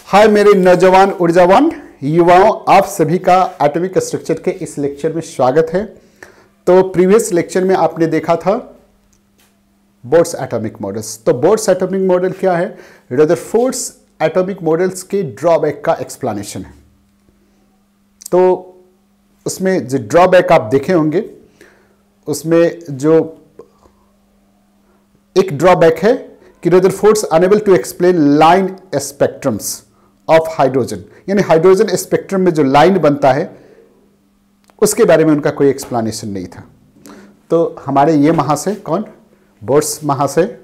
हाय मेरे नौजवान ऊर्जावान युवाओं, आप सभी का एटॉमिक स्ट्रक्चर के इस लेक्चर में स्वागत है। तो प्रीवियस लेक्चर में आपने देखा था बोर्ड्स एटॉमिक मॉडल्स। तो बोर्ड्स एटॉमिक मॉडल क्या है? रदरफोर्ड्स एटॉमिक मॉडल्स के ड्रॉबैक का एक्सप्लेनेशन है। तो उसमें जो ड्रॉबैक आप देखे होंगे, उसमें जो एक ड्रॉबैक है कि Rutherford's unable to explain line spectrums of hydrogen, यानी हाइड्रोजन स्पेक्ट्रम में जो लाइन बनता है उसके बारे में उनका कोई एक्सप्लेनेशन नहीं था। तो हमारे ये महाशय कौन, बोर्ड्स महाशय,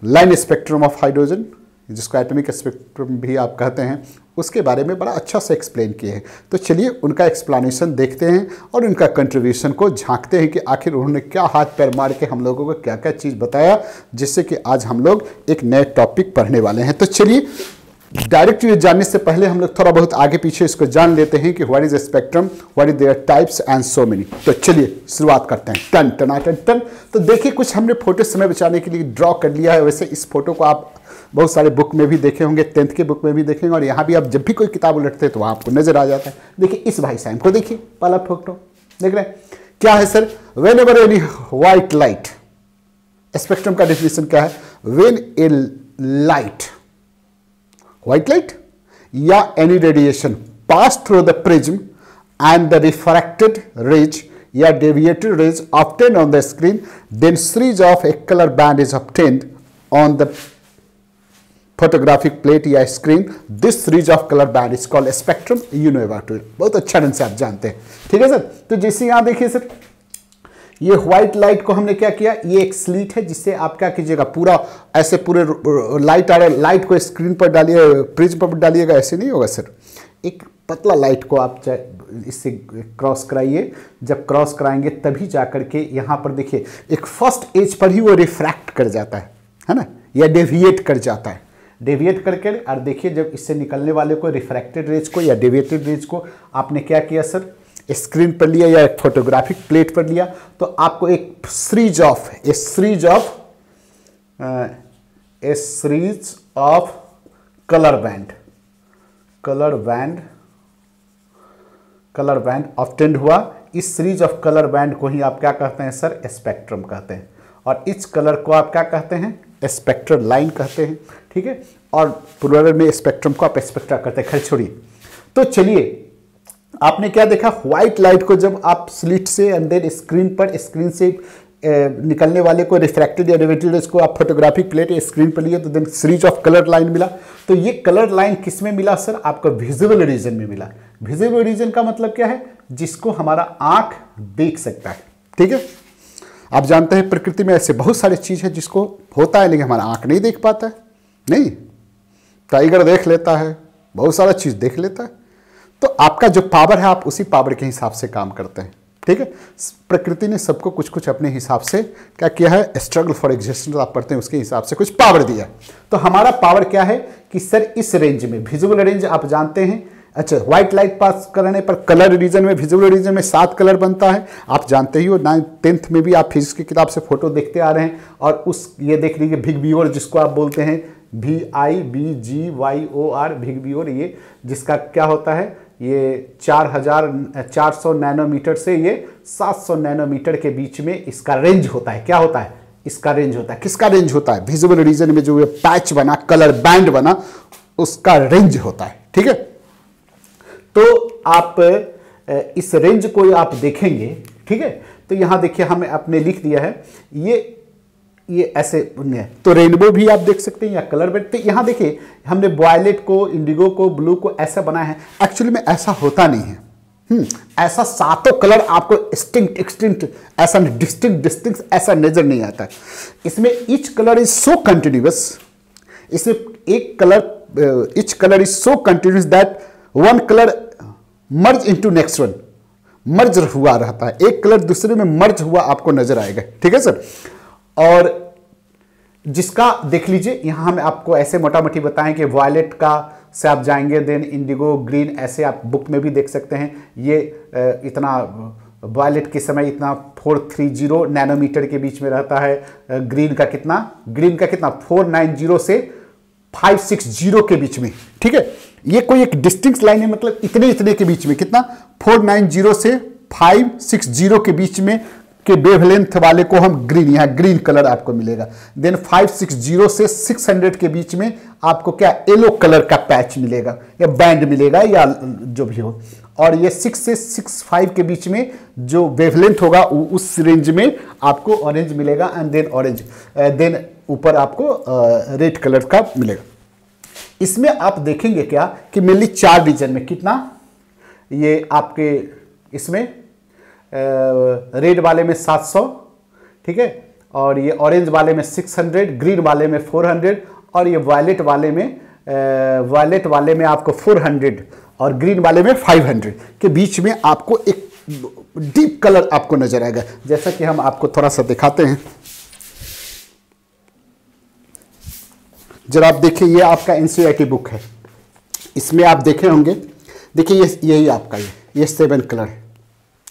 लाइन स्पेक्ट्रम ऑफ हाइड्रोजन, जिसको एटॉमिक स्पेक्ट्रम भी आप कहते हैं, उसके बारे में बड़ा अच्छा से एक्सप्लेन किए हैं। तो चलिए उनका एक्सप्लेनेशन देखते हैं और उनका कंट्रीब्यूशन को झांकते हैं कि आखिर उन्होंने क्या हाथ पैर मार के हम लोगों को क्या क्या चीज़ बताया, जिससे कि आज हम लोग एक नए टॉपिक पढ़ने वाले हैं। तो चलिए डायरेक्ट ये जानने से पहले हम लोग थोड़ा बहुत आगे पीछे इसको जान लेते हैं कि what is spectrum, what is there types and so many. तो चलिए शुरुआत करते हैं। टन टना टन टन। तो देखिए कुछ हमने फोटो समय बचाने के लिए ड्रॉ कर लिया है। वैसे इस फोटो को आप बहुत सारे बुक में भी देखे होंगे, 10th के बुक में भी देखेंगे, और यहाँ भी आप जब भी कोई किताब उलटते हैं तो वहाँ आपको नजर आ जाता है। देखिए इस भाई साहब को देखिए, पहला फोटो देख रहे हैं, क्या है sir? Whenever any white light, spectrum का डेफिनेशन क्या है? When a light, white light या any radiation pass through the prism and the refracted rays या deviated rays obtained on the screen, then series of a colour band is obtained on the photographic plate या screen. This series of colour band is called spectrum. You know about it, बहुत अच्छा ढंग से आप जानते हैं, ठीक है सर। तो जैसे यहां देखिए सर, ये व्हाइट लाइट को हमने क्या किया, ये एक स्लीट है जिससे आप क्या कीजिएगा, पूरा ऐसे पूरे लाइट आ रहा है, लाइट को स्क्रीन पर डालिए, प्रिज्म पर डालिएगा, ऐसे नहीं होगा सर। एक पतला लाइट को आप इससे क्रॉस कराइए, जब क्रॉस कराएंगे तभी जाकर के यहाँ पर देखिए एक फर्स्ट एज पर ही वो रिफ्रैक्ट कर जाता है ना, या डेविएट कर जाता है। डेविएट करके, और देखिए जब इससे निकलने वाले को रिफ्रैक्टेड रेज को या डेविएटेड रेज को आपने क्या किया सर, स्क्रीन पर लिया या फोटोग्राफिक प्लेट पर लिया, तो आपको एक series of colour band obtained हुआ। इस सीरीज ऑफ कलर बैंड को ही आप क्या कहते हैं सर? स्पेक्ट्रम कहते हैं। और इस कलर को आप क्या कहते हैं? स्पेक्ट्रल लाइन कहते हैं, ठीक है। और प्लूरल में स्पेक्ट्रम को आप स्पेक्ट्रा कहते हैं। खैर छोड़िए। तो चलिए आपने क्या देखा, व्हाइट लाइट को जब आप स्लिट से अंदर स्क्रीन से निकलने वाले को रिफ्रैक्टेड या डेविएटेड रेज को आप फोटोग्राफिक प्लेट या स्क्रीन पर लिए, तो then series of colour line मिला। तो ये कलर लाइन किस में मिला सर? आपको विजिबल रीजन में मिला। विजिबल रीजन का मतलब क्या है? जिसको हमारा आंख देख सकता है, ठीक है। आप जानते हैं प्रकृति में ऐसे बहुत सारी चीज है जिसको होता है लेकिन हमारा आंख नहीं देख पाता है। नहीं, टाइगर देख लेता है, बहुत सारा चीज देख लेता है। तो आपका जो पावर है, आप उसी पावर के हिसाब से काम करते हैं, ठीक है। प्रकृति ने सबको कुछ कुछ अपने हिसाब से क्या किया है, स्ट्रगल फॉर एग्जिस्टेंस आप पढ़ते हैं, उसके हिसाब से कुछ पावर दिया। तो हमारा पावर क्या है कि सर इस रेंज में, विजिबल रेंज आप जानते हैं, अच्छा, व्हाइट लाइट पास करने पर कलर रीजन में, विजिबल रीजन में 7 कलर बनता है। आप जानते ही हो, 9th 10th में भी आप फिजिक्स की किताब से फोटो देखते आ रहे हैं। और उस ये देख लीजिए भिगबियोर, जिसको आप बोलते हैं VIBGYOR, भिगबियोर, ये जिसका क्या होता है, ये 4400 नैनोमीटर से ये 700 नैनोमीटर के बीच में इसका रेंज होता है। क्या होता है? इसका रेंज होता है। किसका रेंज होता है? विजिबल रीजन में जो ये पैच बना, कलर बैंड बना, उसका रेंज होता है, ठीक है। तो आप इस रेंज को आप देखेंगे, ठीक है। तो यहां देखिए हमें आपने लिख दिया है, ये ऐसे है। तो रेनबो भी आप देख सकते हैं या कलर बैंड। तो यहां देखिए हमने वायलेट को, इंडिगो को, ब्लू को ऐसा बनाया है। एक्चुअली में ऐसा होता नहीं है। ऐसा सातों कलर आपको एक्सटिंक्ट ऐसा डिस्टिंक्ट ऐसा नजर नहीं आता है। इसमें each colour is so continuous, इसमें each colour is so continuous that one colour merge into next one, merge हुआ रहता है, एक कलर दूसरे में मर्ज हुआ आपको नजर आएगा, ठीक है सर। और जिसका देख लीजिए यहां हम आपको ऐसे मोटा मोटी बताएं कि वायलेट का से आप जाएंगे, देन इंडिगो, ग्रीन, ऐसे आप बुक में भी देख सकते हैं। ये इतना वायलेट के समय इतना 430 नैनोमीटर के बीच में रहता है। ग्रीन का कितना 490 से 560 के बीच में, ठीक है। ये कोई एक डिस्टिंक्ट लाइन है, मतलब इतने इतने के बीच में, कितना 490 से 560 के बीच में के वेवलेंथ वाले को हम ग्रीन, यहाँ ग्रीन कलर आपको मिलेगा। देन 560 से 600 के बीच में आपको क्या येलो कलर का पैच मिलेगा या बैंड मिलेगा या जो भी हो। और ये 6 से 65 के बीच में जो वेवलेंथ होगा उस रेंज में आपको ऑरेंज मिलेगा। एंड देन ऑरेंज, देन ऊपर आपको रेड कलर का मिलेगा। इसमें आप देखेंगे क्या कि मेनली 4 रीजन में कितना, ये आपके इसमें रेड वाले में 700, ठीक है, और ये ऑरेंज वाले में 600, ग्रीन वाले में 400, और ये वायलेट वाले में आपको 400 और ग्रीन वाले में 500 के बीच में आपको एक डीप कलर आपको नजर आएगा। जैसा कि हम आपको थोड़ा सा दिखाते हैं, जरा आप देखिए, ये आपका एनसीईआरटी बुक है, इसमें आप देखे होंगे, देखिए यही आपका ये 7 कलर है,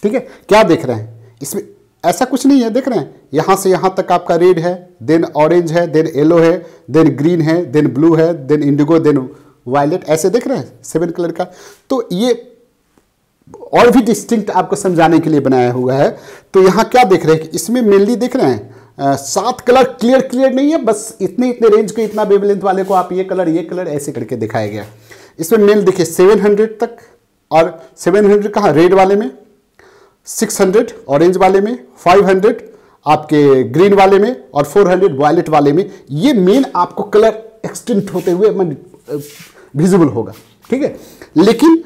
ठीक है। क्या देख रहे हैं इसमें, ऐसा कुछ नहीं है, देख रहे हैं यहाँ से यहाँ तक आपका रेड है, देन ऑरेंज है, देन येलो है, देन ग्रीन है, देन ब्लू है, देन इंडिगो, देन वायलेट, ऐसे देख रहे हैं 7 कलर का। तो ये और भी डिस्टिंक्ट आपको समझाने के लिए बनाया हुआ है। तो यहाँ क्या देख रहे हैं कि इसमें मेनली देख रहे हैं 7 कलर क्लियर नहीं है, बस इतने रेंज के इतना वेवलेंथ वाले को आप ये कलर ऐसे करके दिखाया गया। इसमें मेन देखिए 700 तक, और 700 कहाँ, रेड वाले में, 600 ऑरेंज वाले में, 500 आपके ग्रीन वाले में, और 400 वायलेट वाले में। ये मेन आपको कलर एक्सटेंट होते हुए विजिबल होगा, ठीक है। लेकिन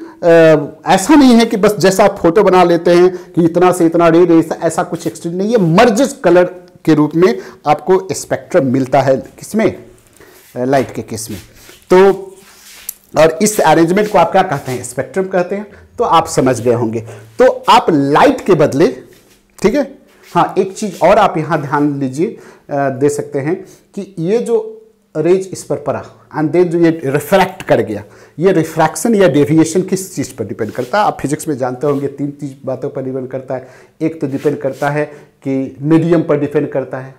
ऐसा नहीं है कि बस जैसा आप फोटो बना लेते हैं कि इतना से इतना रेड, ऐसा कुछ एक्सटेंट नहीं है। मर्ज कलर के रूप में आपको स्पेक्ट्रम मिलता है, किसमें, लाइट के केस में। तो और इस अरेंजमेंट को आप क्या कहते हैं, स्पेक्ट्रम कहते हैं। तो आप समझ गए होंगे। तो आप लाइट के बदले, ठीक है, हाँ एक चीज और आप यहां ध्यान लीजिए, दे सकते हैं कि ये जो रेज इस पर पड़ा एंड देन जो ये रिफ्रैक्ट कर गया, ये रिफ्रैक्शन या डेविएशन किस चीज़ पर डिपेंड करता है। आप फिजिक्स में जानते होंगे 3 बातों पर डिपेंड करता है। एक तो डिपेंड करता है कि मीडियम पर डिपेंड करता है,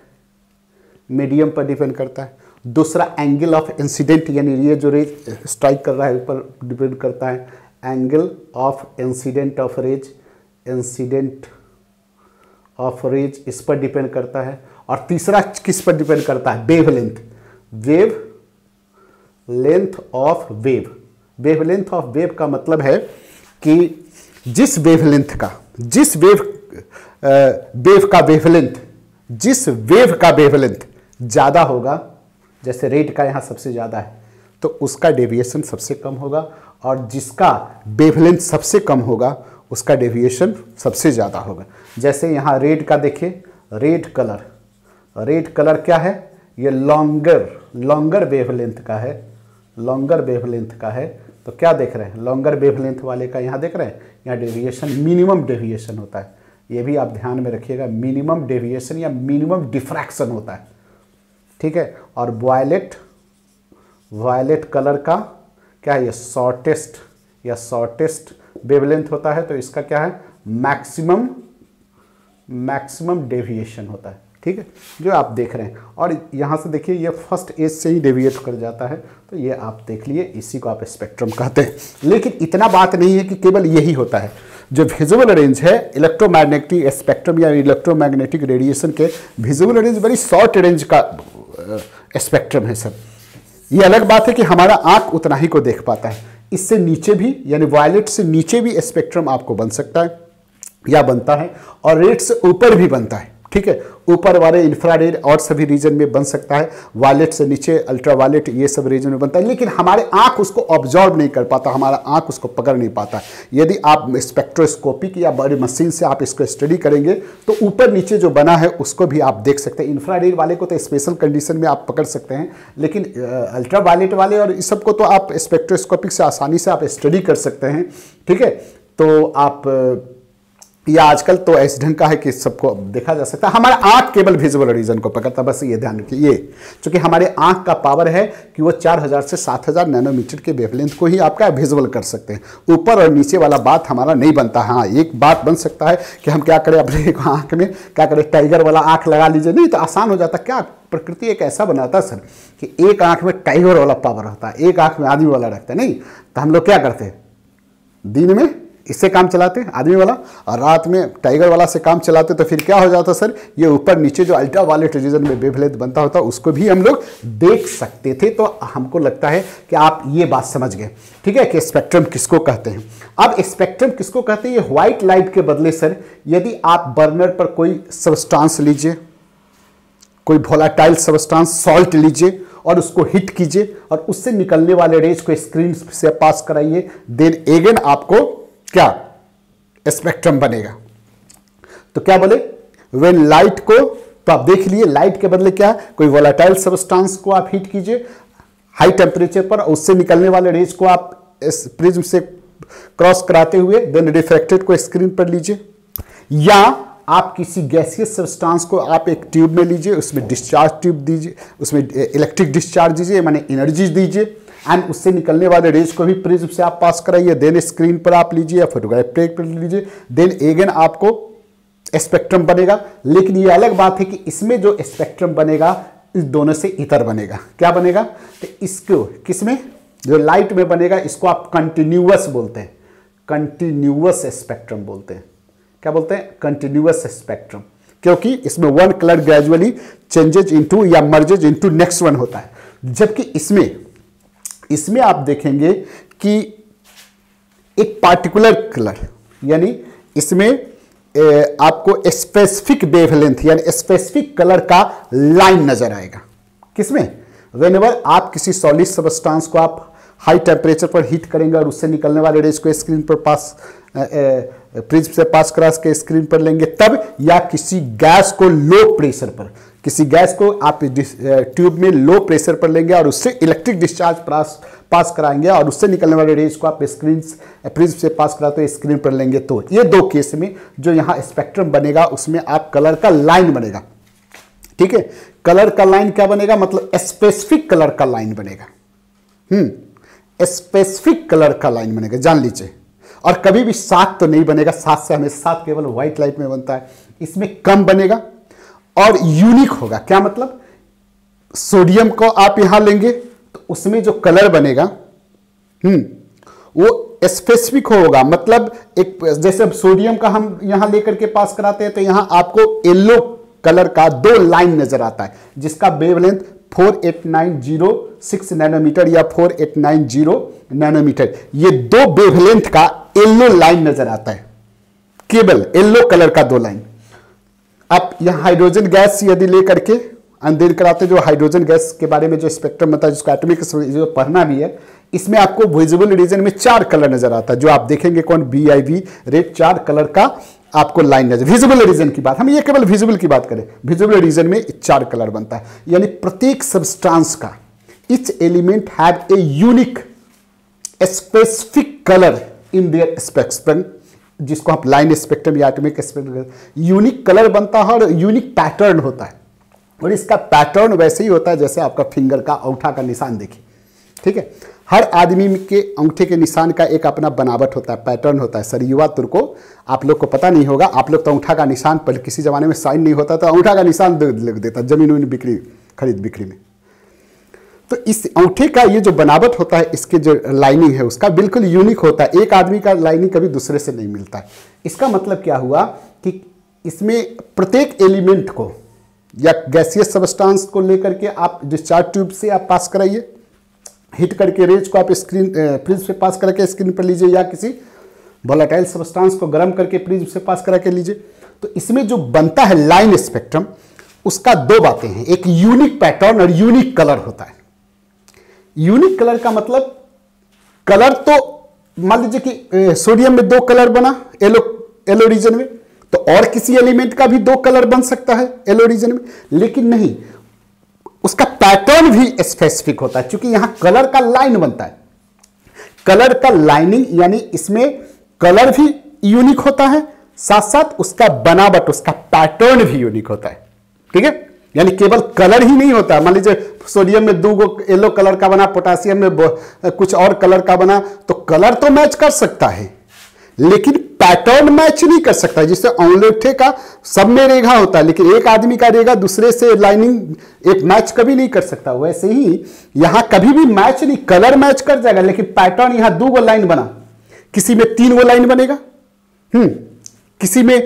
मीडियम पर डिपेंड करता है। दूसरा एंगल ऑफ इंसिडेंट, यानी ये जो रेज स्ट्राइक कर रहा है ऊपर डिपेंड करता है, angle of incident of rays, incident of rays इस पर डिपेंड करता है। और तीसरा किस पर डिपेंड करता है, wavelength, wavelength of wave. Wavelength of wave का मतलब है कि जिस वेवलेंथ का, जिस वेव का वेवलेंथ, जिस वेव का वेवलेंथ ज़्यादा होगा, जैसे रेड का यहाँ सबसे ज़्यादा है तो उसका डेविएशन सबसे कम होगा, और जिसका वेवलेंथ सबसे कम होगा उसका डेविएशन सबसे ज़्यादा होगा। जैसे यहाँ रेड का देखिए, रेड कलर क्या है, ये लॉन्गर वेवलेंथ का है, लॉन्गर वेवलेंथ का है। तो क्या देख रहे हैं, लॉन्गर वेवलेंथ वाले का यहाँ देख रहे हैं, यहाँ डेविएशन मिनिमम डेविएशन होता है। ये भी आप ध्यान में रखिएगा, मिनिमम डेविएशन या मिनिमम डिफ्रैक्शन होता है, ठीक है। और वायलेट कलर का क्या है, ये शॉर्टेस्ट वेवलेंथ होता है। तो इसका क्या है, मैक्सिमम डेविएशन होता है, ठीक है, जो आप देख रहे हैं। और यहाँ से देखिए ये फर्स्ट एज से ही डेविएट कर जाता है। तो ये आप देख लिए, इसी को आप स्पेक्ट्रम कहते हैं। लेकिन इतना बात नहीं है कि केवल यही होता है। जो विजुअल रेंज है इलेक्ट्रोमैग्नेटिक स्पेक्ट्रम या इलेक्ट्रोमैग्नेटिक रेडिएशन के, विजुअल रेंज बड़ी शॉर्ट रेंज का स्पेक्ट्रम है सर। ये अलग बात है कि हमारा आंख उतना ही को देख पाता है, इससे नीचे भी, यानी वायलेट से नीचे भी स्पेक्ट्रम आपको बन सकता है या बनता है, और रेड से ऊपर भी बनता है, ठीक है। ऊपर वाले इंफ्रारेड और सभी रीजन में बन सकता है, वायलेट से नीचे अल्ट्रावायलेट ये सब रीजन में बनता है। लेकिन हमारे आंख उसको ऑब्जॉर्व नहीं कर पाता, हमारा आंख उसको पकड़ नहीं पाता। यदि आप स्पेक्ट्रोस्कोपिक या बड़ी मशीन से आप इसको स्टडी करेंगे तो ऊपर नीचे जो बना है उसको भी आप देख सकते हैं। इंफ्रारेड वाले को तो स्पेशल कंडीशन में आप पकड़ सकते हैं, लेकिन अल्ट्रावायलेट वाले और इस सब को तो आप स्पेक्ट्रोस्कोपिक से आसानी से आप स्टडी कर सकते हैं, ठीक है। तो आप या आजकल तो ऐसे ढंग का है कि सबको देखा जा सकता है। हमारा आंख केवल विजुअल रीजन को पकड़ता, बस ये ध्यान रखिए। ये चूंकि हमारे आंख का पावर है कि वो 4000 से 7000 नैनोमीटर के वेवलेंथ को ही आपका विजुअल कर सकते हैं। ऊपर और नीचे वाला बात हमारा नहीं बनता। हाँ, एक बात बन सकता है कि हम क्या करें, अपने आंख में क्या करें, टाइगर वाला आंख लगा लीजिए, नहीं तो आसान हो जाता। क्या प्रकृति एक ऐसा बनाता सर कि एक आंख में टाइगर वाला पावर होता है, एक आंख में आदमी वाला रखता है। नहीं तो हम लोग क्या करते हैं, दिन में इससे काम चलाते हैं आदमी वाला, और रात में टाइगर वाला से काम चलाते। तो फिर क्या हो जाता सर, ये ऊपर नीचे जो अल्ट्रा वायलेट रीजन में वेवलेंथ बनता होता उसको भी हम लोग देख सकते थे। तो हमको लगता है कि आप ये बात समझ गए, ठीक है, कि स्पेक्ट्रम किसको कहते हैं। अब स्पेक्ट्रम किसको कहते हैं, ये व्हाइट लाइट के बदले सर यदि आप बर्नर पर कोई सब्सटेंस लीजिए, कोई वोलेटाइल सब्सटेंस सॉल्ट लीजिए और उसको हिट कीजिए और उससे निकलने वाले रेज को स्क्रीन से पास कराइए, देन अगेन आपको क्या स्पेक्ट्रम बनेगा। तो क्या बोले, व्हेन लाइट को, तो आप देख लिए लाइट के बदले क्या, कोई वोलेटाइल सब्सटेंस को आप हीट कीजिए हाई टेम्परेचर पर, उससे निकलने वाले रेज को आप प्रिज्म से क्रॉस कराते हुए देन रिफ्रैक्टेड को स्क्रीन पर लीजिए, या आप किसी गैसियस सब्सटेंस को आप एक ट्यूब में लीजिए, उसमें डिस्चार्ज ट्यूब दीजिए, उसमें इलेक्ट्रिक डिस्चार्ज दीजिए, माने एनर्जी दीजिए, एंड उससे निकलने वाले रेज को भी प्रिज्म से आप पास कराइए, देन स्क्रीन पर आप लीजिए या फोटोग्राफ प्लेट पर लीजिए, देन अगेन आपको स्पेक्ट्रम बनेगा। लेकिन ये अलग बात है कि इसमें जो स्पेक्ट्रम बनेगा इस दोनों से इतर बनेगा। क्या बनेगा, तो इसको किसमें, जो लाइट में बनेगा इसको आप कंटिन्यूअस बोलते हैं, कंटिन्यूअस स्पेक्ट्रम बोलते हैं। क्या बोलते हैं, कंटिन्यूअस स्पेक्ट्रम, क्योंकि इसमें one colour gradually changes into या मर्जेज इनटू नेक्स्ट वन होता है। जबकि इसमें आप देखेंगे कि एक पार्टिकुलर कलर, यानी इसमें आपको स्पेसिफिक वेवलेंथ यानी स्पेसिफिक कलर का लाइन नजर आएगा। किसमें, व्हेनेवर आप किसी सॉलिड सब्सटेंस को आप हाई टेम्परेचर पर हीट करेंगे और उससे निकलने वाले रेज को स्क्रीन पर पास प्रिज्म से पास करा के स्क्रीन पर लेंगे तब, या किसी गैस को लो प्रेशर पर, किसी गैस को आप ट्यूब में लो प्रेशर पर लेंगे और उससे इलेक्ट्रिक डिस्चार्ज पास कराएंगे और उससे निकलने वाले रेज को आप स्क्रीन प्रिज्म से पास कराते हुए स्क्रीन पर लेंगे। तो ये दो केस में जो यहाँ स्पेक्ट्रम बनेगा उसमें आप कलर का लाइन बनेगा। ठीक है, कलर का लाइन क्या बनेगा, मतलब स्पेसिफिक कलर का लाइन बनेगा। स्पेसिफिक कलर का लाइन बनेगा, जान लीजिए। और कभी भी सात तो नहीं बनेगा, सात से हमें सात केवल व्हाइट लाइट में बनता है, इसमें कम बनेगा और यूनिक होगा। क्या मतलब, सोडियम को आप यहां लेंगे तो उसमें जो कलर बनेगा वो स्पेसिफिक होगा। मतलब एक जैसे अब सोडियम का हम यहां लेकर के पास कराते हैं तो यहां आपको येलो कलर का दो लाइन नजर आता है जिसका वेवलेंथ 4890 नैनोमीटर या 4890 नैनोमीटर, ये दो वेवलेंथ का येलो लाइन नजर आता है, केवल येलो कलर का दो लाइन। आप यहां हाइड्रोजन गैस यदि लेकर के अंधेर कराते, जो हाइड्रोजन गैस के बारे में जो स्पेक्ट्रम बताया जिसको एटॉमिक जो पढ़ना भी है, इसमें आपको विजिबल रीजन में चार कलर नजर आता है, जो आप देखेंगे कौन, BIV रेड, चार कलर का आपको लाइन नजर। विजिबल रीजन की बात, हम ये केवल विजिबल की बात करें, विजिबल रीजन में चार कलर बनता है। यानी प्रत्येक सब्सटेंस का each element have a unique specific colour in their spectrum, जिसको आप लाइन स्पेक्ट्रम या एटॉमिक स्पेक्ट्रम, यूनिक कलर बनता है और यूनिक पैटर्न होता है। और इसका पैटर्न वैसे ही होता है जैसे आपका फिंगर का अंगूठा का निशान देखिए। ठीक है, हर आदमी के अंगूठे के निशान का एक अपना बनावट होता है, पैटर्न होता है। सर युवा तुर्को, आप लोग को पता नहीं होगा, आप लोग तो अंगूठा का निशान पहले किसी जमाने में साइन नहीं होता था, अंगूठा का निशान लिख देता जमीन उन बिक्री खरीद बिक्री में। तो इस अंगूठे का ये जो बनावट होता है, इसके जो लाइनिंग है उसका बिल्कुल यूनिक होता है, एक आदमी का लाइनिंग कभी दूसरे से नहीं मिलता है। इसका मतलब क्या हुआ कि इसमें प्रत्येक एलिमेंट को या गैसियस सब्सटेंस को लेकर के आप डिस्चार्ज ट्यूब से आप पास कराइए, हिट करके रेज को आप स्क्रीन प्रिज्म से पास करके स्क्रीन पर लीजिए, या किसी वोलेटाइल सब्सटेंस को गर्म करके प्रिज्म से पास करा के लीजिए। तो इसमें जो बनता है लाइन स्पेक्ट्रम, उसका दो बातें हैं, एक यूनिक पैटर्न और यूनिक कलर होता है। यूनिक कलर का मतलब, कलर तो मान लीजिए कि सोडियम में दो कलर बना येलो रीजन में, तो और किसी एलिमेंट का भी दो कलर बन सकता है येलो रीजन में, लेकिन नहीं, उसका पैटर्न भी स्पेसिफिक होता है। क्योंकि यहां कलर का लाइन बनता है, कलर का लाइनिंग, यानी इसमें कलर भी यूनिक होता है, साथ साथ उसका बनावट, उसका पैटर्न भी यूनिक होता है। ठीक है, यानी केवल कलर ही नहीं होता। मान लीजिए सोडियम में 2 येलो कलर का बना, पोटासियम में कुछ और कलर का बना, तो कलर तो मैच कर सकता है लेकिन पैटर्न मैच नहीं कर सकता। जिससे अंगूठे का सब में रेखा होता है लेकिन एक आदमी का रेखा दूसरे से लाइनिंग एक मैच कभी नहीं कर सकता। वैसे ही यहां कभी भी मैच नहीं, कलर मैच कर जाएगा लेकिन पैटर्न यहां 2 लाइन बना, किसी में 3 लाइन बनेगा, किसी में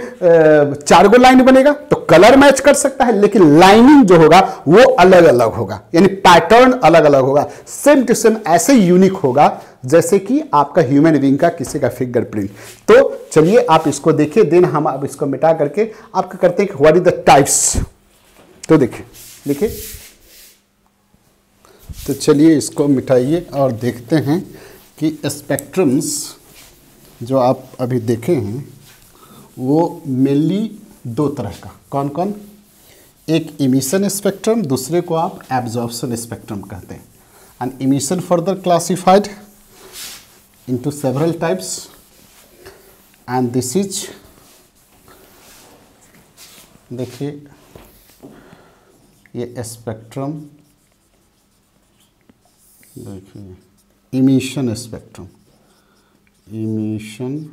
4 लाइन बनेगा, तो कलर मैच कर सकता है लेकिन लाइनिंग जो होगा वो अलग अलग होगा, यानी पैटर्न अलग अलग होगा। सेम टू सेम ऐसे यूनिक होगा जैसे कि आपका ह्यूमन बीइंग का किसी का फिंगरप्रिंट। तो चलिए आप इसको देखिए, देन हम अब इसको मिटा करके आपका करते हैं कि व्हाट इज द टाइप्स। तो देखिए तो चलिए इसको मिटाइए और देखते हैं कि स्पेक्ट्रम्स जो आप अभी देखे हैं वो मेनली 2 तरह का, कौन कौन, एक इमिशन स्पेक्ट्रम, दूसरे को आप एब्जॉर्प्शन स्पेक्ट्रम कहते हैं। And emission further classified into several types and this is, देखिए ये स्पेक्ट्रम, देखिए इमिशन स्पेक्ट्रम, इमिशन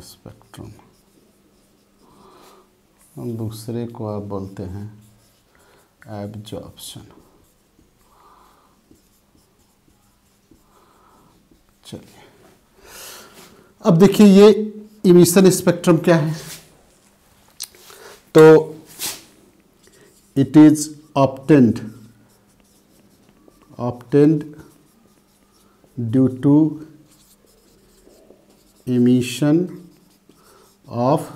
स्पेक्ट्रम, दूसरे को आप बोलते हैं एब्जॉर्प्शन। चलिए अब देखिए ये इमिशन स्पेक्ट्रम क्या है, तो it is obtained due to emission of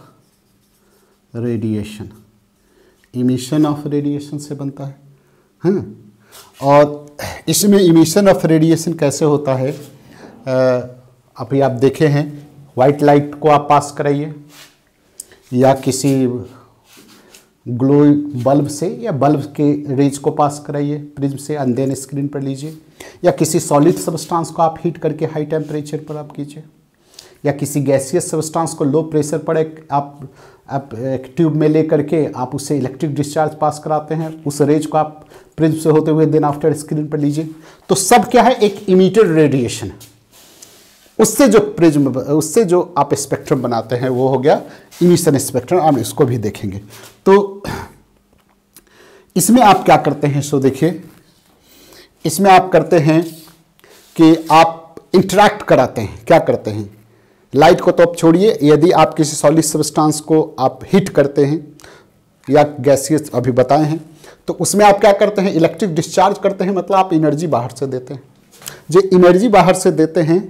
radiation, emission of radiation से बनता है। हाँ, और इसमें इमिशन ऑफ रेडिएशन कैसे होता है, अभी आप देखे हैं वाइट लाइट को आप पास कराइए या किसी ग्लो बल्ब से या बल्ब के रेज को पास कराइए प्रिज्म से, अंधेरे स्क्रीन पर लीजिए, या किसी सॉलिड सब्सटेंस को आप हीट करके हाई टेम्परेचर पर आप कीजिए, या किसी गैसियस सब्सटेंस को लो प्रेशर पर आप एक ट्यूब में ले करके आप उससे इलेक्ट्रिक डिस्चार्ज पास कराते हैं, उस रेज को आप प्रिज्म से होते हुए देन आफ्टर स्क्रीन पर लीजिए। तो सब क्या है, एक इमिटेड रेडिएशन, उससे जो आप स्पेक्ट्रम बनाते हैं वो हो गया इमिशन स्पेक्ट्रम। हम इसको भी देखेंगे। तो इसमें आप क्या करते हैं, सो देखिए इसमें आप करते हैं कि आप इंटरैक्ट कराते हैं। क्या करते हैं, लाइट को तो आप छोड़िए, यदि आप किसी सॉलिड सब्सटेंस को आप हीट करते हैं या गैसियस अभी बताए हैं, तो उसमें आप क्या करते हैं, इलेक्ट्रिक डिस्चार्ज करते हैं, मतलब आप एनर्जी बाहर से देते हैं। जो एनर्जी बाहर से देते हैं,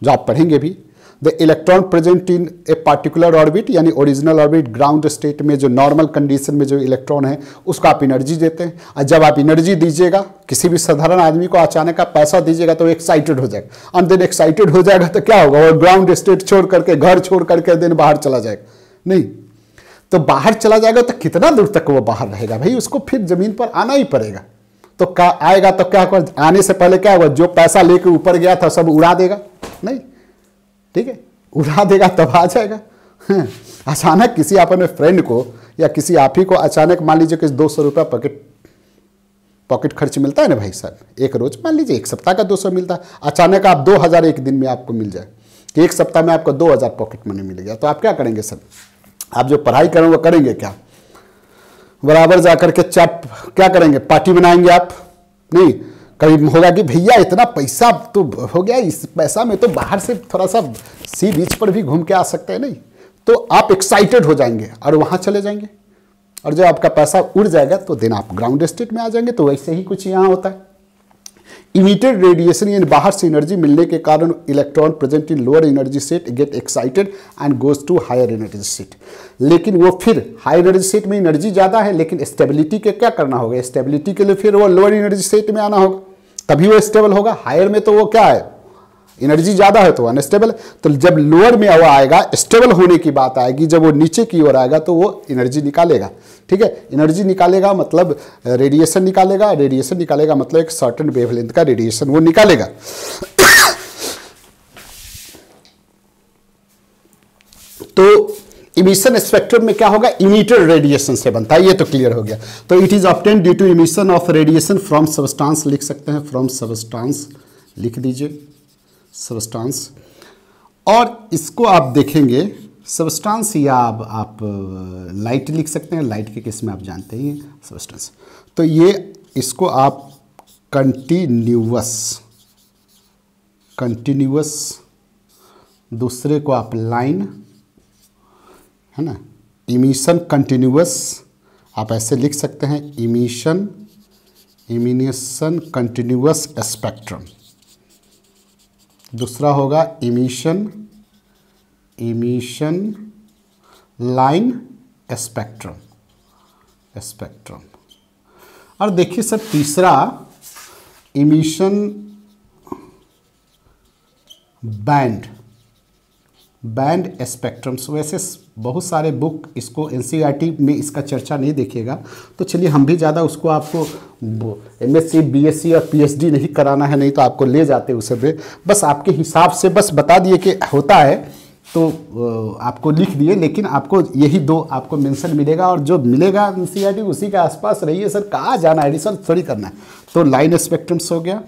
जो आप पढ़ेंगे भी, the electron present in a particular orbit, यानी ओरिजिनल ऑर्बिट ग्राउंड स्टेट में जो नॉर्मल कंडीशन में जो इलेक्ट्रॉन है उसको आप एनर्जी देते हैं। और जब आप एनर्जी दीजिएगा, किसी भी साधारण आदमी को अचानक आप पैसा दीजिएगा तो एक्साइटेड हो जाएगा, और देन एक्साइटेड हो जाएगा तो क्या होगा, वो ग्राउंड स्टेट छोड़ करके, घर छोड़ करके देन बाहर चला जाएगा। नहीं तो बाहर चला जाएगा तो कितना दूर तक वो बाहर रहेगा भाई, उसको फिर जमीन पर आना ही पड़ेगा। तो आएगा तो क्या होगा, आने से पहले क्या होगा, जो पैसा लेके ऊपर गया था सब उड़ा देगा, नहीं ठीक है, उड़ा देगा तब आ जाएगा। अचानक किसी अपने फ्रेंड को या किसी आप ही को अचानक मान लीजिए कि 200 रुपया पॉकेट खर्च मिलता है ना भाई साहब, एक रोज मान लीजिए एक सप्ताह का 200 मिलता है, अचानक आप 2000 एक दिन में आपको मिल जाए कि एक सप्ताह में आपको 2000 पॉकेट मनी मिल गया, तो आप क्या करेंगे सर, आप जो पढ़ाई करें वो करेंगे क्या, बराबर जाकर के चाप क्या करेंगे, पार्टी बनाएंगे आप, नहीं कभी होगा कि भैया इतना पैसा तो हो गया, इस पैसा में तो बाहर से थोड़ा सा सी बीच पर भी घूम के आ सकते हैं, नहीं तो आप एक्साइटेड हो जाएंगे और वहाँ चले जाएंगे, और जब आपका पैसा उड़ जाएगा तो देन आप ग्राउंड स्टेट में आ जाएंगे। तो वैसे ही कुछ यहाँ होता है। इमिटेड रेडिएशन यानी बाहर से एनर्जी मिलने के कारण electron present in lower energy set get excited and goes to higher energy set, लेकिन वो फिर हायर एनर्जी सेट में एनर्जी ज़्यादा है, लेकिन स्टेबिलिटी के क्या करना होगा, स्टेबिलिटी के लिए फिर वो लोअर एनर्जी सेट में आना होगा, तभी वो स्टेबल होगा। हायर में तो वो क्या है, एनर्जी ज़्यादा है तो अनस्टेबल, तो जब लोअर में वो आएगा, स्टेबल होने की बात आएगी, जब वो नीचे की ओर आएगा तो वो एनर्जी निकालेगा। ठीक है, एनर्जी निकालेगा मतलब रेडिएशन निकालेगा, रेडिएशन निकालेगा मतलब एक सर्टेन वेवलेंथ का रेडिएशन वो निकालेगा। तो इमिशन स्पेक्ट्रम में क्या होगा, इमिटर रेडिएशन से बनता है, ये तो क्लियर हो गया। तो it is obtain due to emission of radiation from substance, लिख सकते हैं फ्रॉम सबस्टांस, लिख दीजिए सबस्टांस। और इसको आप देखेंगे सबस्टांस, या आप लाइट लिख सकते हैं, लाइट के केस में आप जानते ही हैं सबस्टांस। तो ये इसको आप कंटिन्यूअस, दूसरे को आप लाइन, है ना, इमिशन कंटिन्यूअस आप ऐसे लिख सकते हैं, इमिशन कंटिन्यूअस स्पेक्ट्रम। दूसरा होगा इमिशन लाइन स्पेक्ट्रम। और देखिए सर तीसरा इमिशन बैंड स्पेक्ट्रम्स। वैसे बहुत सारे बुक इसको एनसीईआरटी में इसका चर्चा नहीं देखिएगा, तो चलिए हम भी ज़्यादा उसको आपको एमएससी बीएससी और पीएचडी नहीं कराना है, नहीं तो आपको ले जाते उस पे, बस आपके हिसाब से बस बता दिए कि होता है तो आपको लिख दिए, लेकिन आपको यही दो आपको मेंशन मिलेगा, और जो मिलेगा एनसीईआरटी उसी के आसपास रहिए सर, कहाँ जाना है, रिसर्च थोड़ी करना है। तो लाइन स्पेक्ट्रम्स हो गया।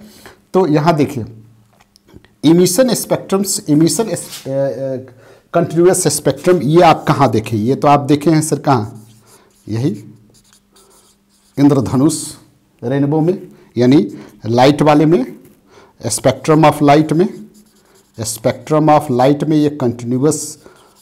तो यहाँ देखिए emission spectrums, emission continuous spectrum, ये आप कहाँ देखें, ये तो आप देखे हैं सर कहाँ, यही इंद्रधनुष रेनबो में, यानी लाइट वाले में, स्पेक्ट्रम ऑफ लाइट में, ये कंटिन्यूअस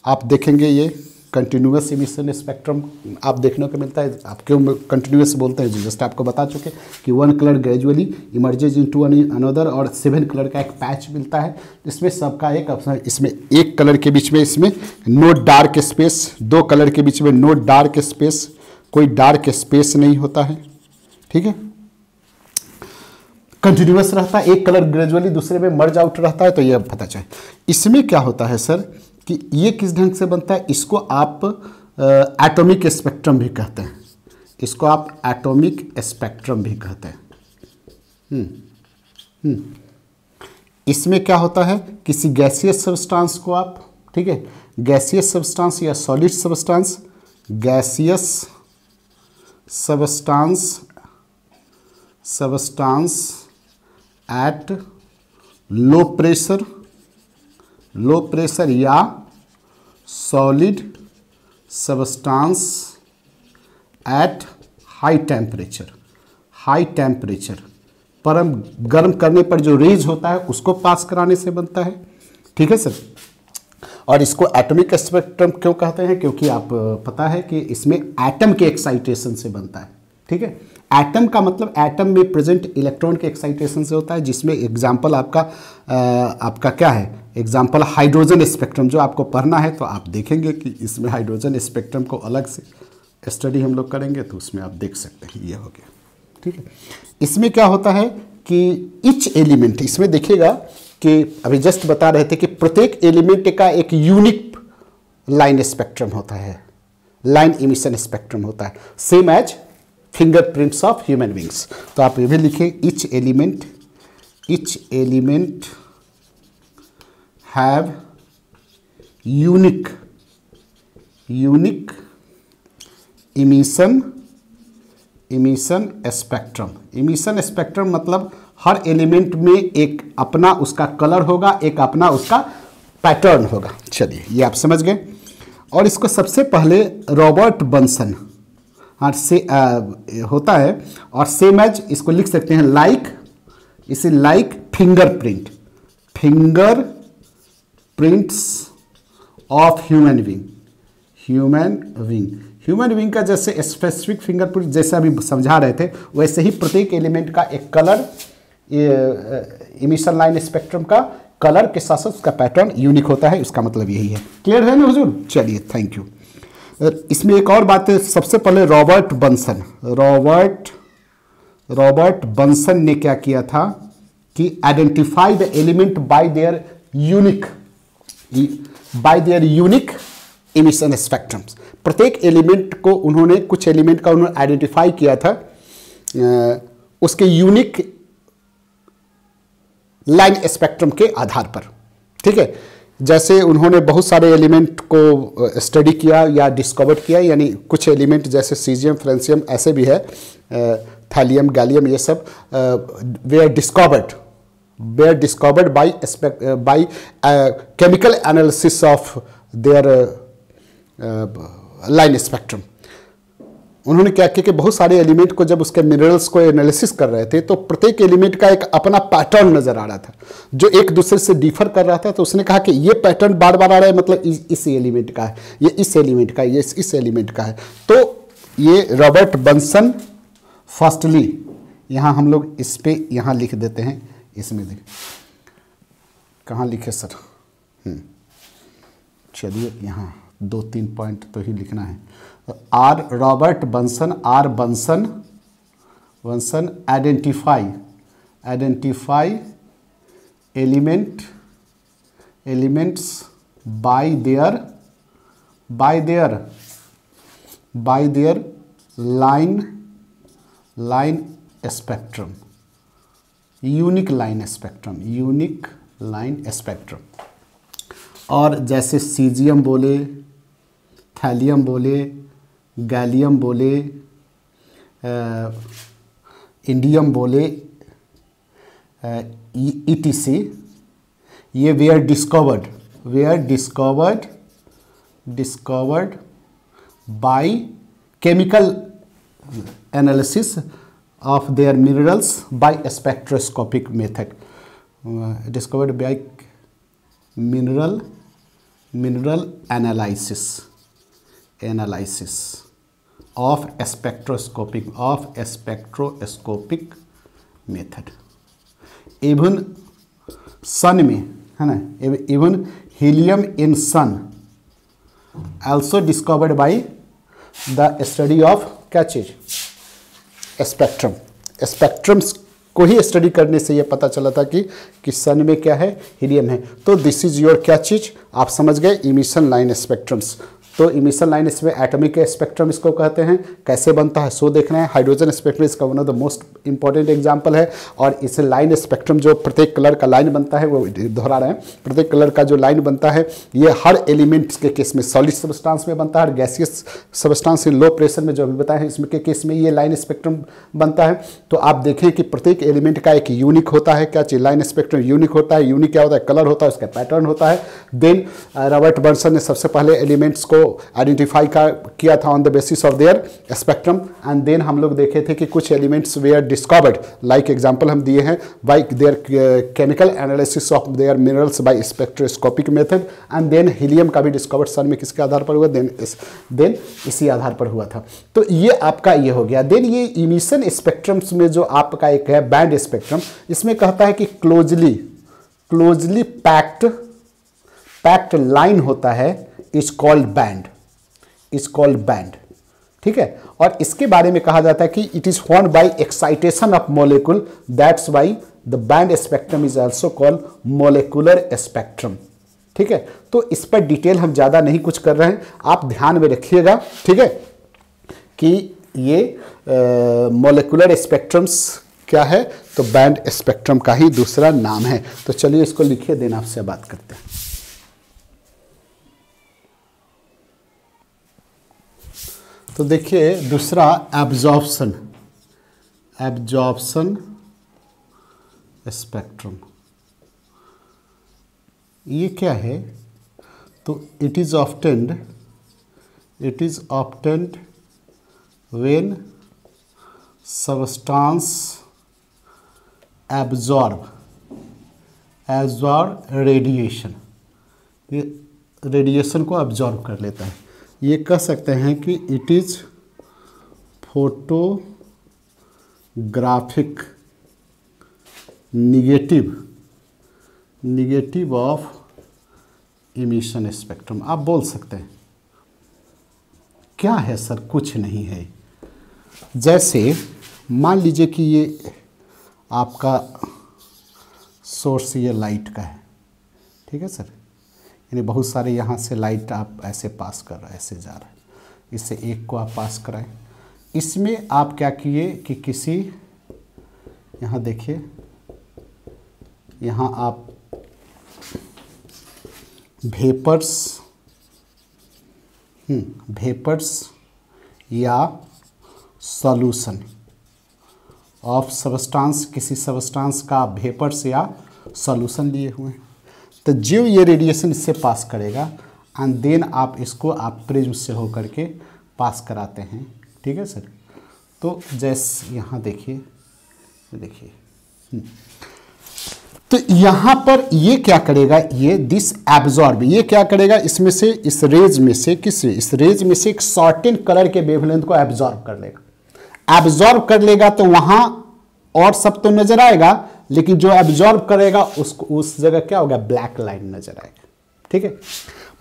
आप देखेंगे, ये कंटिन्यूअस इमिशन स्पेक्ट्रम आप देखने को मिलता है। आप क्यों कंटिन्यूअस बोलते हैं, जस्ट आपको बता चुके कि one colour gradually emerges into another, और 7 कलर का एक पैच मिलता है, इसमें सबका एक ऑप्शन, इसमें एक कलर के बीच में इसमें नो डार्क स्पेस, 2 कलर के बीच में नो डार्क स्पेस, कोई डार्क स्पेस नहीं होता है, ठीक है, कंटिन्यूअस रहता है, एक कलर ग्रेजुअली दूसरे में मर्ज आउट रहता है। तो ये पता चले इसमें क्या होता है सर कि ये किस ढंग से बनता है, इसको आप एटॉमिक स्पेक्ट्रम भी कहते हैं, इसको आप एटॉमिक स्पेक्ट्रम भी कहते हैं। इसमें क्या होता है, किसी गैसियस सब्सटेंस को आप, ठीक है, गैसियस सब्सटेंस या solid substance, gaseous substance at low pressure या solid substance at high temperature पर हम गर्म करने पर जो रेज होता है उसको पास कराने से बनता है, ठीक है सर। और इसको एटॉमिक स्पेक्ट्रम क्यों कहते हैं, क्योंकि आप पता है कि इसमें एटम के एक्साइटेशन से बनता है, ठीक है। एटम का मतलब एटम में प्रेजेंट इलेक्ट्रॉन के एक्साइटेशन से होता है, जिसमें एग्जाम्पल आपका क्या है, एग्जाम्पल हाइड्रोजन स्पेक्ट्रम, जो आपको पढ़ना है तो आप देखेंगे कि इसमें हाइड्रोजन स्पेक्ट्रम को अलग से स्टडी हम लोग करेंगे, तो उसमें आप देख सकते हैं, ये हो गया, ठीक है। इसमें क्या होता है कि ईच एलिमेंट, इसमें देखिएगा कि अभी जस्ट बता रहे थे कि प्रत्येक एलिमेंट का एक यूनिक लाइन स्पेक्ट्रम होता है, लाइन इमिशन स्पेक्ट्रम होता है, same as fingerprints of human beings. तो आप ये भी लिखें, each element have unique emission spectrum. Emission spectrum मतलब हर एलिमेंट में एक अपना उसका कलर होगा, एक अपना उसका पैटर्न होगा। चलिए ये आप समझ गए। और इसको सबसे पहले रॉबर्ट बंसन से होता है, और सेम एज इसको लिख सकते हैं लाइक, इसे like fingerprints of human being का जैसे स्पेसिफिक फिंगरप्रिंट जैसे अभी समझा रहे थे, वैसे ही प्रत्येक एलिमेंट का एक कलर, इमिशन लाइन स्पेक्ट्रम का कलर के साथ साथ उसका पैटर्न यूनिक होता है, उसका मतलब यही है। क्लियर है ना हुजूर? चलिए थैंक यू। इसमें एक और बात है, सबसे पहले रॉबर्ट बंसन ने क्या किया था कि identify the element by there unique emission spectrums. प्रत्येक एलिमेंट को उन्होंने, कुछ एलिमेंट का उन्होंने आइडेंटिफाई किया था उसके यूनिक लाइन स्पेक्ट्रम के आधार पर, ठीक है। जैसे उन्होंने बहुत सारे एलिमेंट को स्टडी किया या डिस्कवर किया, यानी कुछ एलिमेंट जैसे सीजियम, फ्रेंसियम ऐसे भी है, थैलियम, गैलियम, ये सब they are discovered by chemical analysis of their line spectrum. उन्होंने क्या किया कि बहुत सारे एलिमेंट को जब उसके मिनरल्स को एनालिसिस कर रहे थे तो प्रत्येक एलिमेंट का एक अपना पैटर्न नजर आ रहा था जो एक दूसरे से डिफर कर रहा था। तो उसने कहा कि ये पैटर्न बार बार आ रहा है, मतलब इस एलिमेंट का है, ये इस एलिमेंट का है, ये इस एलिमेंट का है। तो ये रॉबर्ट बंसन फर्स्टली, यहाँ हम लोग इस पे यहाँ लिख देते हैं, इसमें देख कहाँ लिखे सर, चलिए यहाँ 2-3 पॉइंट तो ही लिखना है। Robert Bunsen, Bunsen identify elements bye there line spectrum, unique line spectrum. और जैसे सीजियम बोले, थैलियम बोले, गैलियम बोले, इंडियम बोले, ETC, ये they are discovered by chemical analysis of their minerals by spectroscopic method, discovered by mineral analysis of spectroscopic method। Even sun में है ना, even helium in sun also discovered by the study of क्या चीज, spectrums को ही study करने से ये पता चला था कि सन में क्या है, हीलियम है। तो दिस इज योर क्या चीज़, आप समझ गए, इमिशन लाइन स्पेक्ट्रम्स। तो इमिशन लाइन इसमें एटॉमिक स्पेक्ट्रम इसको कहते हैं, कैसे बनता है सो देखना है। हाइड्रोजन स्पेक्ट्रम इसका one of the most important example है। और इस लाइन स्पेक्ट्रम जो प्रत्येक कलर का लाइन बनता है, वो दोहरा रहे हैं, प्रत्येक कलर का जो लाइन बनता है ये हर एलिमेंट्स के केस में सॉलिड सबस्टांस में बनता है, और गैसियस सबस्टांस इन लो प्रेशर में जो अभी बताया है इसमें के केस में ये लाइन स्पेक्ट्रम बनता है। तो आप देखें कि प्रत्येक एलिमेंट का एक यूनिक होता है, क्या चीज़, लाइन स्पेक्ट्रम यूनिक होता है। यूनिक क्या होता है, कलर होता है, उसका पैटर्न होता है। देन रॉबर्ट बंसन ने सबसे पहले एलिमेंट्स को आइडेंटिफाई किया था on the basis of their spectrum. And then हम लोग देखे थे कि कुछ elements were discovered, like example हम दिए हैं, by their chemical analysis of their minerals by spectroscopic method. And then helium का भी डिस्कवर्ड सन में किसके आधार पर हुआ, देन इसी आधार पर हुआ था। तो ये आपका ये हो गया। देन ये इमिशन स्पेक्ट्रम्स में जो आपका एक है बैंड स्पेक्ट्रम, इसमें कहता है कि क्लोजली पैक्ड लाइन होता है, इज कॉल्ड बैंड, ठीक है। और इसके बारे में कहा जाता है कि it is formed by excitation of molecule, that's why the band spectrum is also called molecular spectrum, ठीक है। तो इस पर डिटेल हम ज़्यादा नहीं कुछ कर रहे हैं, आप ध्यान में रखिएगा, ठीक है, कि ये मॉलिक्यूलर स्पेक्ट्रम्स क्या है, तो बैंड स्पेक्ट्रम का ही दूसरा नाम है। तो चलिए इसको लिखिए, देन आपसे बात करते हैं। तो देखिए दूसरा एब्जॉर्प्शन स्पेक्ट्रम, ये क्या है, तो it is obtained when substance absorb radiation, ये रेडिएशन को एब्जॉर्ब कर लेता है। ये कह सकते हैं कि it is photographic negative of emission spectrum, आप बोल सकते हैं। क्या है सर, कुछ नहीं है। जैसे मान लीजिए कि ये आपका सोर्स ये लाइट का है, ठीक है सर, यानी बहुत सारे यहाँ से लाइट आप ऐसे पास कर रहे हैं, ऐसे जा रहा है, इससे एक को आप पास कराएं। इसमें आप क्या किए कि किसी, यहाँ देखिए, यहाँ आप वेपर्स या सॉल्यूशन ऑफ सब्सटेंस, किसी सब्सटेंस का वेपर्स या सॉल्यूशन लिए हुए हैं। तो जो ये रेडिएशन इससे पास करेगा एंड देन आप इसको आप प्रिज्म से होकर के पास कराते हैं। ठीक है सर। तो जैसे यहाँ देखिए, तो यहाँ पर ये क्या करेगा, ये दिस एब्जॉर्ब, ये क्या करेगा, इसमें से इस रेज में से एक सर्टेन कलर के वेवलेंथ को एब्जॉर्ब कर लेगा। एब्जॉर्ब कर लेगा तो वहां और सब तो नजर आएगा, लेकिन जो एब्जॉर्ब करेगा उसको उस जगह क्या होगा, ब्लैक लाइन नजर आएगा। ठीक है।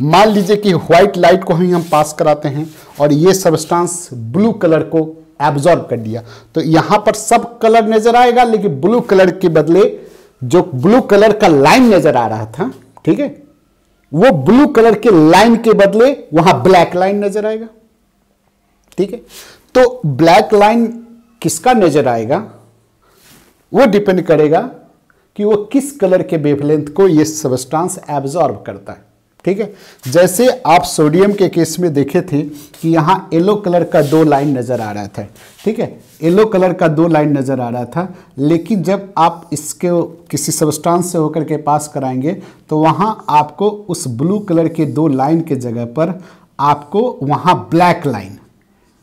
मान लीजिए कि व्हाइट लाइट को हम पास कराते हैं और ये सब्सटेंस ब्लू कलर को एब्जॉर्ब कर दिया, तो यहां पर सब कलर नजर आएगा, लेकिन ब्लू कलर के बदले जो ब्लू कलर का लाइन नजर आ रहा था, ठीक है, वो ब्लू कलर के लाइन के बदले वहां ब्लैक लाइन नजर आएगा। ठीक है। तो ब्लैक लाइन किसका नजर आएगा, वो डिपेंड करेगा कि वो किस कलर के वेवलेंथ को ये सब्सटेंस एब्जॉर्ब करता है। ठीक है। जैसे आप सोडियम के केस में देखे थे कि यहां येलो कलर का 2 लाइन नजर आ रहा था। ठीक है। येलो कलर का 2 लाइन नजर आ रहा था, लेकिन जब आप इसके किसी सब्सटेंस से होकर के पास कराएंगे तो वहां आपको उस ब्लू कलर के 2 लाइन के जगह पर आपको वहां ब्लैक लाइन,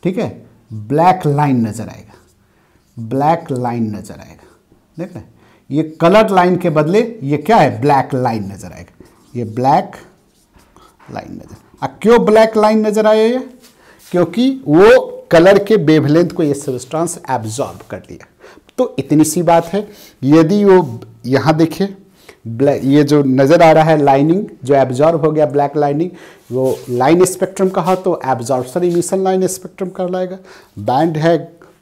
ठीक है, ब्लैक लाइन नजर आएगा, ब्लैक लाइन नजर आएगा। देख रहे हैं, ये कलर लाइन के बदले ये क्या है, ब्लैक लाइन नजर आएगा, ये ब्लैक लाइन नजर। क्यों ब्लैक लाइन नजर आया ये, क्योंकि वो कलर के वेवलेंथ को ये सब्सटेंस एब्जॉर्ब कर लिया। तो इतनी सी बात है। यदि वो यहाँ देखिए ये जो नजर आ रहा है लाइनिंग जो एब्जॉर्ब हो गया, ब्लैक लाइनिंग, वो लाइन स्पेक्ट्रम कहा तो एब्जॉर्प्शन इमिशन लाइन स्पेक्ट्रम कहलाएगा। बैंड है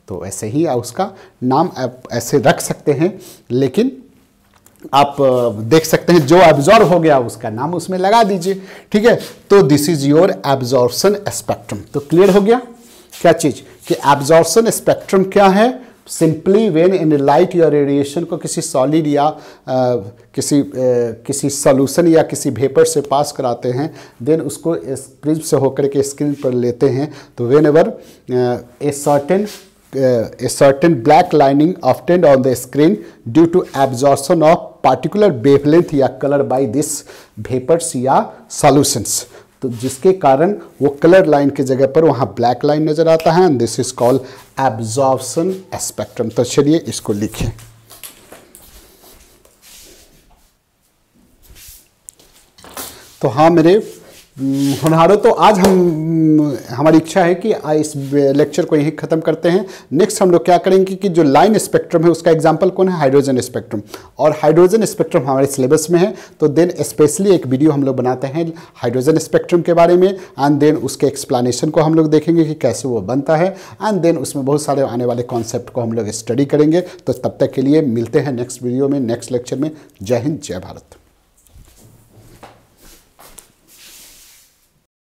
तो ऐसे ही उसका नाम ऐसे रख सकते हैं, लेकिन आप देख सकते हैं जो एब्जॉर्ब हो गया उसका नाम उसमें लगा दीजिए। ठीक है। तो this is your absorption spectrum. तो क्लियर हो गया क्या चीज कि एब्जॉर्प्शन स्पेक्ट्रम क्या है। सिंपली व्हेन इन लाइट या रेडिएशन को किसी सॉलिड या किसी सॉल्यूशन या किसी वेपर से पास कराते हैं, देन उसको प्रिज्म से होकर के स्क्रीन पर लेते हैं, तो when ever a certain black lining obtained on the screen due to absorption of particular wavelength या color by this vapors या solutions, तो जिसके कारण वो कलर लाइन की जगह पर वहाँ ब्लैक लाइन नजर आता है। And this is called absorption spectrum. तो चलिए इसको लिखें। तो हाँ मेरे होनहारों, तो आज हमारी इच्छा है कि इस लेक्चर को यहीं ख़त्म करते हैं। नेक्स्ट हम लोग क्या करेंगे कि जो लाइन स्पेक्ट्रम है उसका एग्जांपल कौन है, हाइड्रोजन स्पेक्ट्रम, और हाइड्रोजन स्पेक्ट्रम हमारे सिलेबस में है। तो देन स्पेशली एक वीडियो हम लोग बनाते हैं हाइड्रोजन स्पेक्ट्रम के बारे में, एंड देन उसके एक्सप्लेनेशन को हम लोग देखेंगे कि कैसे वो बनता है, एंड देन उसमें बहुत सारे आने वाले कॉन्सेप्ट को हम लोग स्टडी करेंगे। तो तब तक के लिए मिलते हैं नेक्स्ट वीडियो में, नेक्स्ट लेक्चर में। जय हिंद, जय भारत।